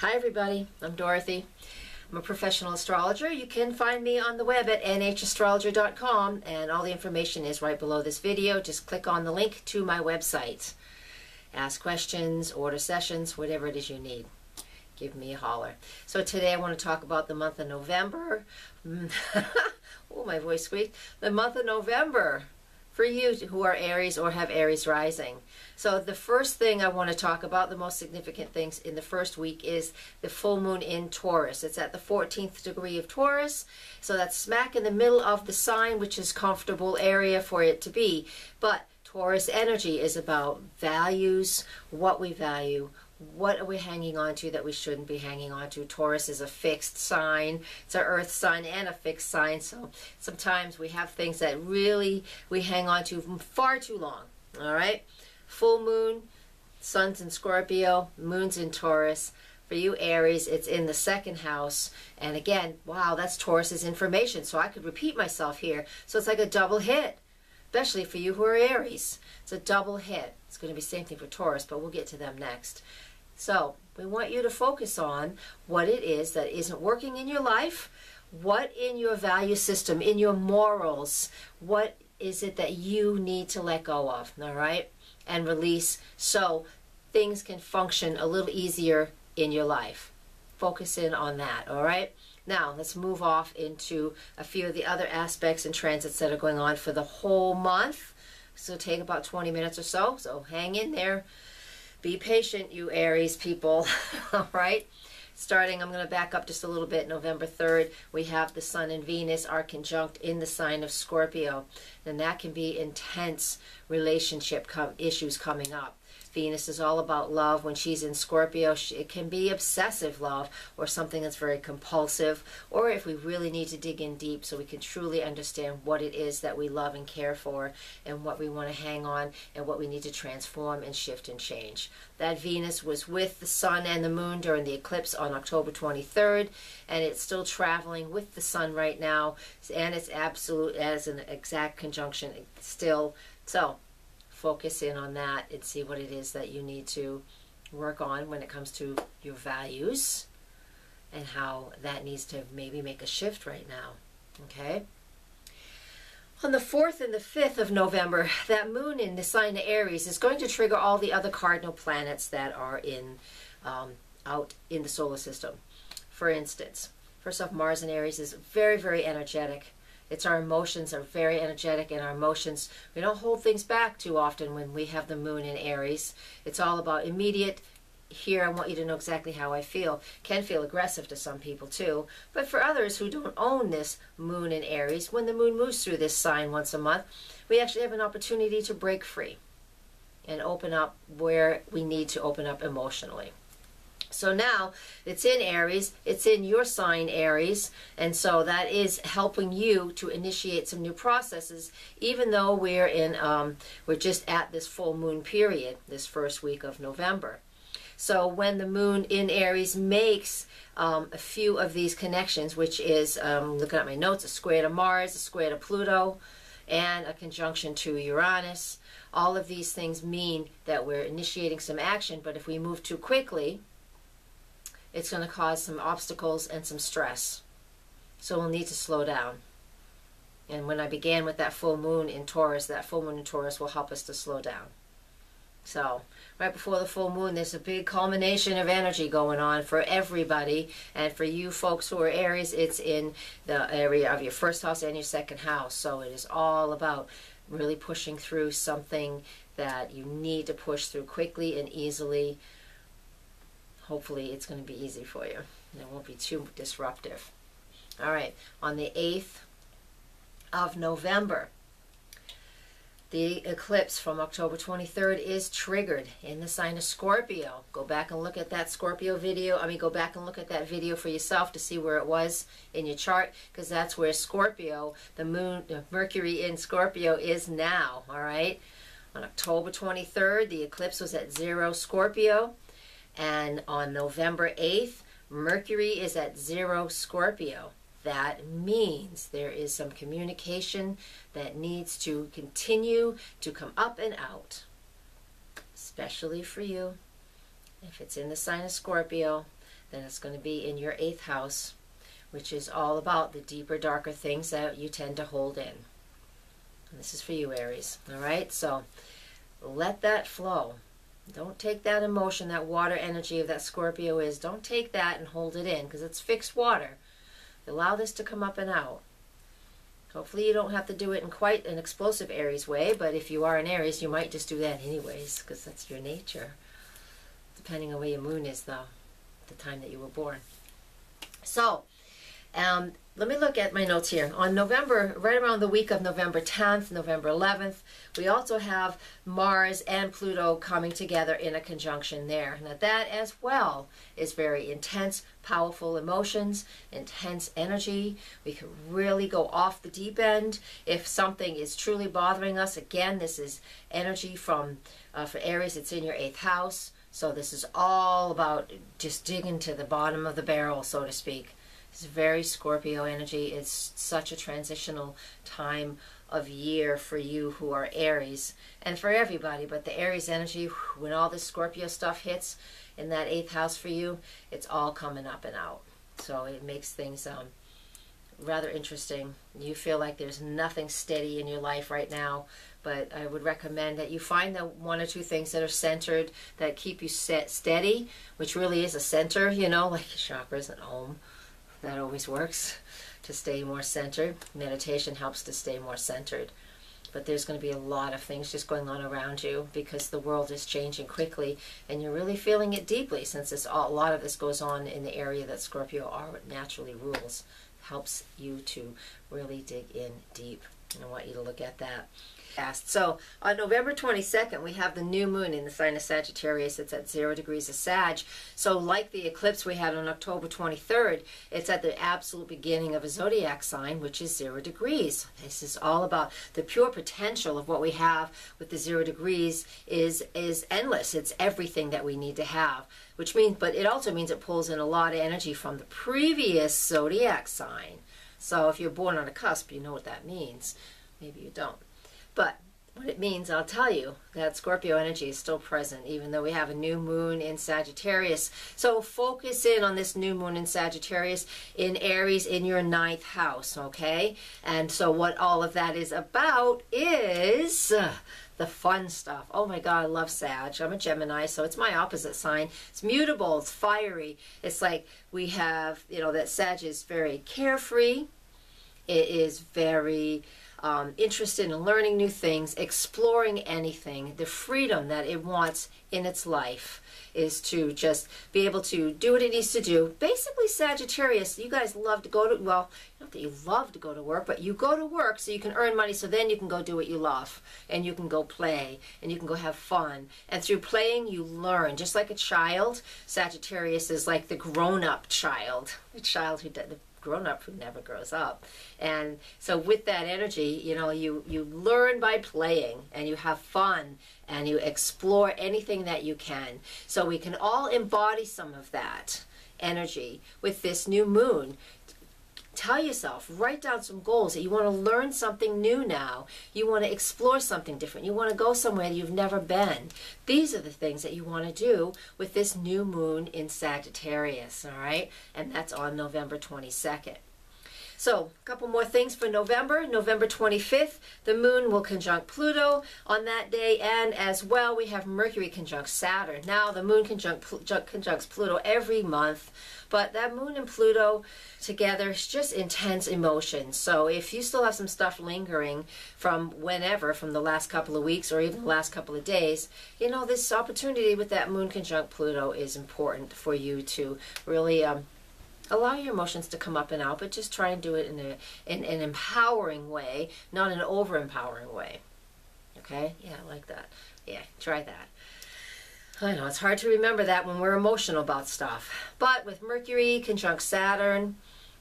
Hi everybody, I'm Dorothy. I'm a professional astrologer. You can find me on the web at nhastrologer.com, and all the information is right below this video. Just click on the link to my website. Ask questions, order sessions, whatever it is you need. Give me a holler. So today I want to talk about the month of November. Oh, my voice squeaked. The month of November for you who are Aries or have Aries rising. So the first thing I want to talk about, the most significant things in the first week, is the full moon in Taurus. It's at the 14th degree of Taurus, so that's smack in the middle of the sign, which is comfortable area for it to be. But Taurus energy is about values, what we value, what are we hanging on to that we shouldn't be hanging on to. Taurus is a fixed sign. It's an earth sign and a fixed sign. So sometimes we have things that really we hang on to far too long. All right. Full moon, sun's in Scorpio, moon's in Taurus. For you Aries, it's in the second house. And again, wow, that's Taurus's information. So I could repeat myself here. So it's like a double hit, especially for you who are Aries. It's a double hit. It's going to be the same thing for Taurus, but we'll get to them next. So we want you to focus on what it is that isn't working in your life, what in your value system, in your morals, what is it that you need to let go of, all right, and release so things can function a little easier in your life. Focus in on that, all right? Now, let's move off into a few of the other aspects and transits that are going on for the whole month. So take about 20 minutes or so, so hang in there. Be patient, you Aries people, all right? Starting, I'm going to back up just a little bit, November 3rd, we have the Sun and Venus are conjunct in the sign of Scorpio. And that can be intense relationship issues coming up. Venus is all about love. When she's in Scorpio, it can be obsessive love or something that's very compulsive, or if we really need to dig in deep so we can truly understand what it is that we love and care for and what we want to hang on and what we need to transform and shift and change. That Venus was with the Sun and the Moon during the eclipse on October 23rd, and it's still traveling with the Sun right now, and it's absolute as an exact conjunction still. So focus in on that and see what it is that you need to work on when it comes to your values and how that needs to maybe make a shift right now. Okay? On the 4th and the 5th of November, that moon in the sign of Aries is going to trigger all the other cardinal planets that are in out in the solar system. For instance, first off, Mars in Aries is very, very energetic. It's our emotions are very energetic, and our emotions, we don't hold things back too often when we have the moon in Aries. It's all about immediate, here I want you to know exactly how I feel. Can feel aggressive to some people too, but for others who don't own this moon in Aries, when the moon moves through this sign once a month, we actually have an opportunity to break free and open up where we need to open up emotionally. So now it's in Aries, it's in your sign Aries, and so that is helping you to initiate some new processes, even though we're just at this full moon period, this first week of November. So when the moon in Aries makes a few of these connections, which is, looking at my notes, a square to Mars, a square to Pluto, and a conjunction to Uranus, all of these things mean that we're initiating some action, but if we move too quickly, it's going to cause some obstacles and some stress. So we'll need to slow down. And when I began with that full moon in Taurus, that full moon in Taurus will help us to slow down. So right before the full moon, there's a big culmination of energy going on for everybody. And for you folks who are Aries, it's in the area of your first house and your second house. So it is all about really pushing through something that you need to push through quickly and easily. Hopefully it's going to be easy for you and it won't be too disruptive. All right, on the 8th of November, the eclipse from October 23rd is triggered in the sign of Scorpio. Go back and look at that Scorpio video. Go back and look at that video for yourself to see where it was in your chart, because that's where Scorpio, the moon, Mercury in Scorpio is now, all right? On October 23rd, the eclipse was at 0 Scorpio. And on November 8th, Mercury is at 0 Scorpio. That means there is some communication that needs to continue to come up and out, especially for you. If it's in the sign of Scorpio, then it's going to be in your 8th house, which is all about the deeper, darker things that you tend to hold in. And this is for you, Aries. All right? So let that flow. Don't take that emotion, that water energy of that Scorpio is. Don't take that and hold it in, because it's fixed water. Allow this to come up and out. Hopefully you don't have to do it in quite an explosive Aries way, but if you are an Aries, you might just do that anyways, because that's your nature. Depending on where your moon is, though, the time that you were born. So, let me look at my notes here. On November, right around the week of November 10th, November 11th, we also have Mars and Pluto coming together in a conjunction there. Now that as well is very intense, powerful emotions, intense energy. We can really go off the deep end if something is truly bothering us. Again, this is energy from, for Aries, it's in your 8th house. So this is all about just digging to the bottom of the barrel, so to speak. It's very Scorpio energy. It's such a transitional time of year for you who are Aries, and for everybody, but the Aries energy, when all this Scorpio stuff hits in that 8th house for you, it's all coming up and out. So it makes things rather interesting. You feel like there's nothing steady in your life right now, but I would recommend that you find the 1 or 2 things that are centered, that keep you steady, which really is a center, you know, like your chakras and home. That always works to stay more centered. Meditation helps to stay more centered. But there's going to be a lot of things just going on around you because the world is changing quickly, and you're really feeling it deeply, since a lot of this goes on in the area that Scorpio naturally rules. Helps you to really dig in deep. And I want you to look at that. So on November 22nd, we have the new moon in the sign of Sagittarius. It's at 0 degrees of Sag. So like the eclipse we had on October 23rd, it's at the absolute beginning of a zodiac sign, which is 0 degrees. This is all about the pure potential of what we have with the 0 degrees is endless. It's everything that we need to have, which means, but it also means it pulls in a lot of energy from the previous zodiac sign. So if you're born on a cusp, you know what that means. Maybe you don't. But what it means, I'll tell you, that Scorpio energy is still present, even though we have a new moon in Sagittarius. So focus in on this new moon in Sagittarius, in Aries, in your 9th house, okay? And so what all of that is about is the fun stuff. Oh my God, I love Sag. I'm a Gemini, so it's my opposite sign. It's mutable, it's fiery. It's like we have, you know, that Sag is very carefree. It is very interested in learning new things, exploring anything. The freedom that it wants in its life is to just be able to do what it needs to do. Basically, Sagittarius, you guys love to go to, well, not that you love to go to work, but you go to work so you can earn money, so then you can go do what you love, and you can go play, and you can go have fun. And through playing, you learn. Just like a child, Sagittarius is like the grown-up child, the child who the grown-up who never grows up. And so with that energy, you know, you learn by playing, and you have fun, and you explore anything that you can. So we can all embody some of that energy with this new moon. Tell yourself, write down some goals that you want to learn something new now. You want to explore something different. You want to go somewhere that you've never been. These are the things that you want to do with this new moon in Sagittarius, all right? And that's on November 22nd. So, a couple more things for November. November 25th, the moon will conjunct Pluto on that day, and as well we have Mercury conjunct Saturn. Now, the moon conjuncts Pluto every month, but that moon and Pluto together is just intense emotions. So if you still have some stuff lingering from whenever, from the last couple of weeks or even the last couple of days, you know, this opportunity with that moon conjunct Pluto is important for you to really allow your emotions to come up and out, but just try and do it in an empowering way, not an over-empowering way. Okay? Yeah, I like that. Yeah, try that. I know, it's hard to remember that when we're emotional about stuff. But with Mercury conjunct Saturn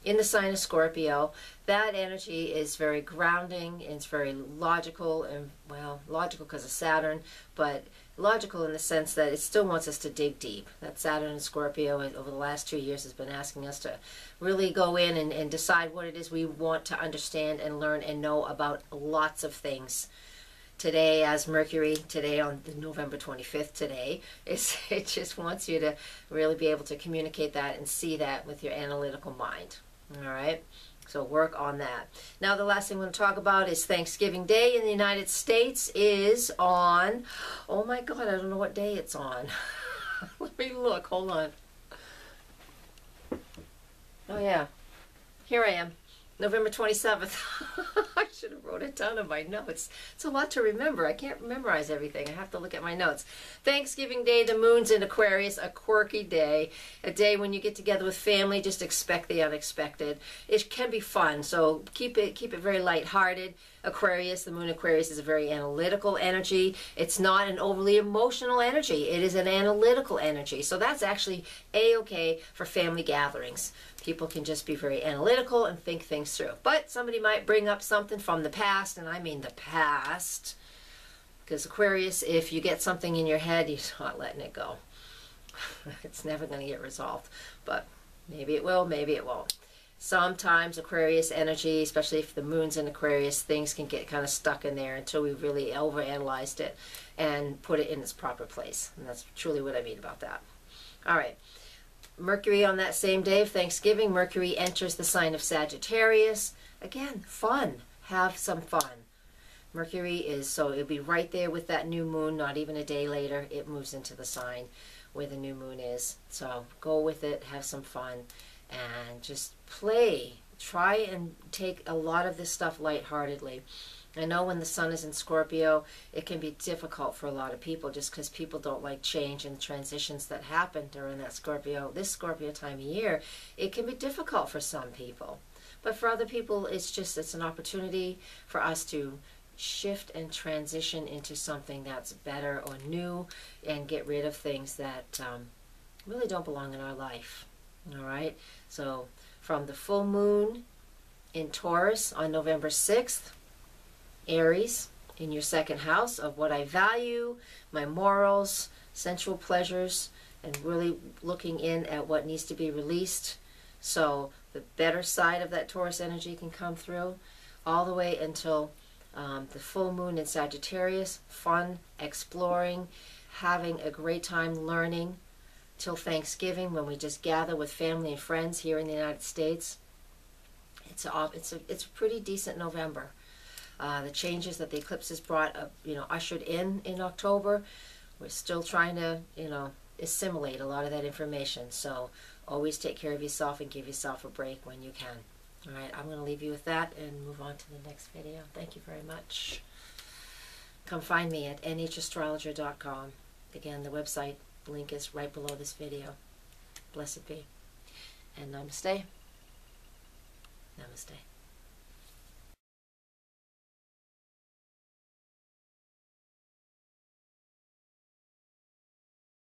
in the sign of Scorpio, that energy is very grounding, and it's very logical, and, well, logical because of Saturn, but logical in the sense that it still wants us to dig deep. That Saturn and Scorpio over the last 2 years has been asking us to really go in and decide what it is we want to understand and learn and know about lots of things. today, as Mercury today on the November 25th today, it just wants you to really be able to communicate that and see that with your analytical mind. All right, so work on that. Now the last thing I'm going to talk about is Thanksgiving Day in the United States is on, oh my God, I don't know what day it's on. Let me look, hold on. Oh yeah, here I am. November 27th. I should have wrote it down in my notes. It's a lot to remember. I can't memorize everything. I have to look at my notes. Thanksgiving Day, the moon's in Aquarius, a quirky day. A day when you get together with family, just expect the unexpected. It can be fun, so keep it very lighthearted. Aquarius, the moon Aquarius is a very analytical energy. It's not an overly emotional energy. It is an analytical energy. So that's actually a-okay for family gatherings. People can just be very analytical and think things through. But somebody might bring up something from the past, and I mean the past. Because Aquarius, if you get something in your head, you're not letting it go. It's never going to get resolved. But maybe it will, maybe it won't. Sometimes Aquarius energy, especially if the moon's in Aquarius, things can get kind of stuck in there until we really overanalyzed it and put it in its proper place. And that's truly what I mean about that. All right. Mercury on that same day of Thanksgiving, Mercury enters the sign of Sagittarius. Again, fun. Have some fun. Mercury is, so it'll be right there with that new moon, not even a day later. It moves into the sign where the new moon is. So go with it, have some fun, and just play. Try and take a lot of this stuff lightheartedly. I know when the sun is in Scorpio, it can be difficult for a lot of people just because people don't like change and transitions that happen during that this Scorpio time of year. It can be difficult for some people. But for other people, it's an opportunity for us to shift and transition into something that's better or new and get rid of things that really don't belong in our life. All right? So from the full moon in Taurus on November 6th, Aries, in your second house of what I value, my morals, sensual pleasures, and really looking in at what needs to be released. So the better side of that Taurus energy can come through all the way until the full moon in Sagittarius, fun, exploring, having a great time learning, till Thanksgiving when we just gather with family and friends here in the United States. It's a pretty decent November. The changes that the eclipses brought, ushered in October, we're still trying to, assimilate a lot of that information. So always take care of yourself and give yourself a break when you can. All right, I'm going to leave you with that and move on to the next video. Thank you very much. Come find me at nhastrologer.com. Again, the website link is right below this video. Blessed be. And namaste. Namaste.